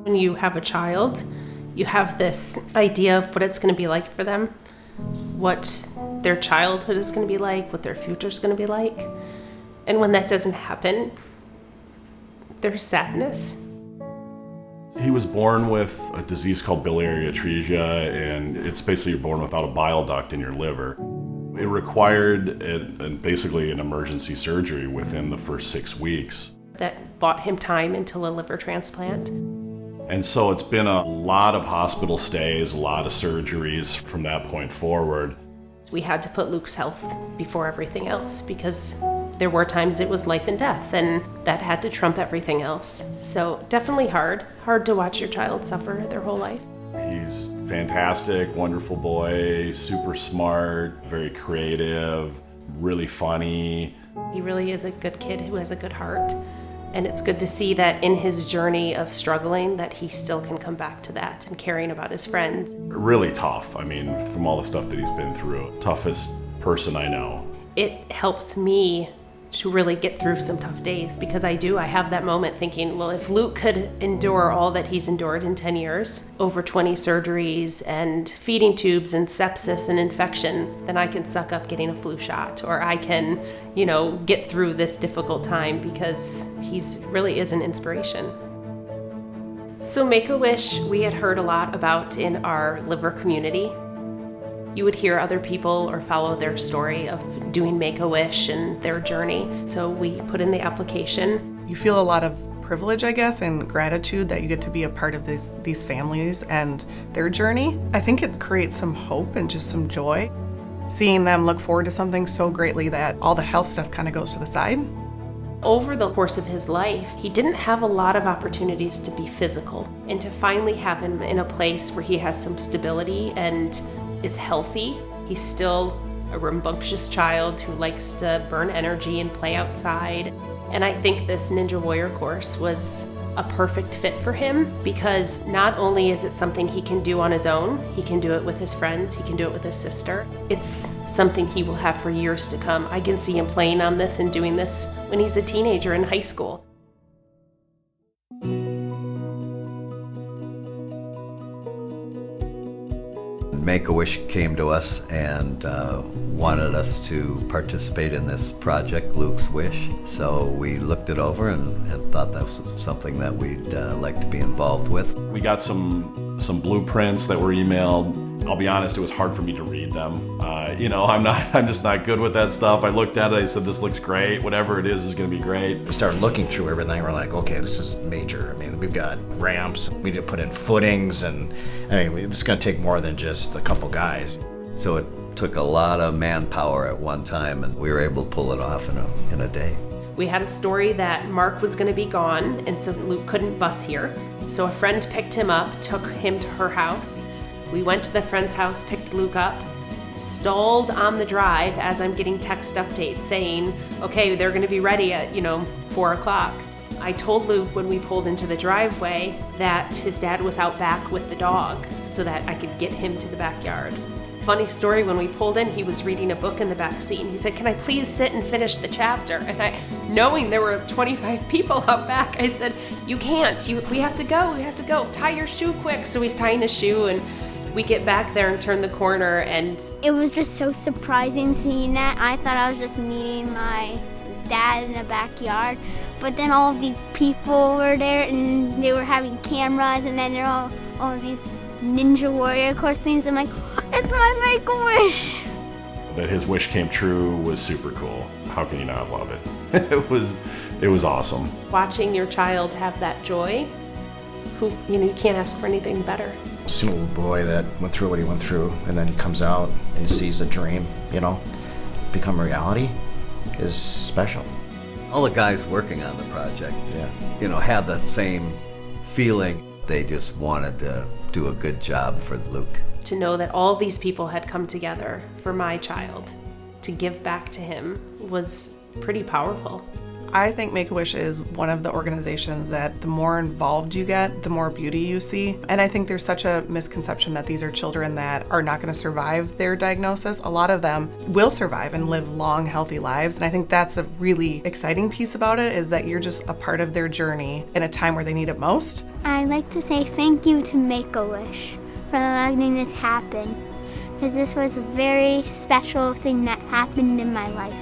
When you have a child, you have this idea of what it's going to be like for them, what their childhood is going to be like, what their future is going to be like. And when that doesn't happen, there's sadness. He was born with a disease called biliary atresia, and it's basically you're born without a bile duct in your liver. It required basically an emergency surgery within the first 6 weeks. That bought him time until a liver transplant. And so it's been a lot of hospital stays, a lot of surgeries from that point forward. We had to put Luke's health before everything else because there were times it was life and death, and that had to trump everything else. So definitely hard to watch your child suffer their whole life. He's fantastic, wonderful boy, super smart, very creative, really funny. He really is a good kid who has a good heart. And it's good to see that in his journey of struggling that he still can come back to that and caring about his friends. Really tough. I mean, from all the stuff that he's been through, toughest person I know. It helps me to really get through some tough days because I have that moment thinking, well, if Luke could endure all that he's endured in 10 years, over 20 surgeries and feeding tubes and sepsis and infections, then I can suck up getting a flu shot, or I can, get through this difficult time because he's really is an inspiration. So Make-A-Wish, we had heard a lot about in our liver community. You would hear other people or follow their story of doing Make-A-Wish and their journey. So we put in the application. You feel a lot of privilege, I guess, and gratitude that you get to be a part of these families and their journey. I think it creates some hope and just some joy, seeing them look forward to something so greatly that all the health stuff kind of goes to the side. Over the course of his life, he didn't have a lot of opportunities to be physical, and to finally have him in a place where he has some stability and is healthy. He's still a rambunctious child who likes to burn energy and play outside. And I think this Ninja Warrior course was a perfect fit for him because not only is it something he can do on his own, he can do it with his friends, he can do it with his sister. It's something he will have for years to come. I can see him playing on this and doing this when he's a teenager in high school. Make-A-Wish came to us and wanted us to participate in this project, Luke's Wish. So we looked it over and thought that was something that we'd like to be involved with. We got some blueprints that were emailed. I'll be honest, it was hard for me to read them. I'm just not good with that stuff. I looked at it, I said, this looks great. Whatever it is going to be great. We started looking through everything. We're like, okay, this is major. I mean, we've got ramps. We need to put in footings, and it's going to take more than just a couple guys. So it took a lot of manpower at one time, and we were able to pull it off in a day. We had a story that Mark was going to be gone, and so Luke couldn't bus here. So a friend picked him up, took him to her house. We went to the friend's house, picked Luke up, stalled on the drive as I'm getting text updates saying, okay, they're going to be ready at, 4 o'clock. I told Luke when we pulled into the driveway that his dad was out back with the dog so that I could get him to the backyard. Funny story, when we pulled in, he was reading a book in the back seat, and he said, can I please sit and finish the chapter? And knowing there were 25 people out back, I said, you can't, we have to go, tie your shoe quick. So he's tying his shoe, and we get back there and turn the corner, and it was just so surprising seeing that. I thought I was just meeting my dad in the backyard, but then all of these people were there, and they were having cameras, and then there are all of these Ninja Warrior course things. I'm like, it's my Make-A-Wish. That his wish came true was super cool. How can you not love it? It was awesome. Watching your child have that joy, you can't ask for anything better. Seeing a little boy that went through what he went through, and then he comes out and sees a dream, become reality, is special. All the guys working on the project, had that same feeling. They just wanted to do a good job for Luke. To know that all these people had come together for my child to give back to him was pretty powerful. I think Make-A-Wish is one of the organizations that the more involved you get, the more beauty you see. And I think there's such a misconception that these are children that are not going to survive their diagnosis. A lot of them will survive and live long, healthy lives. And I think that's a really exciting piece about it, is that you're just a part of their journey in a time where they need it most. I'd like to say thank you to Make-A-Wish for letting this happen, because this was a very special thing that happened in my life.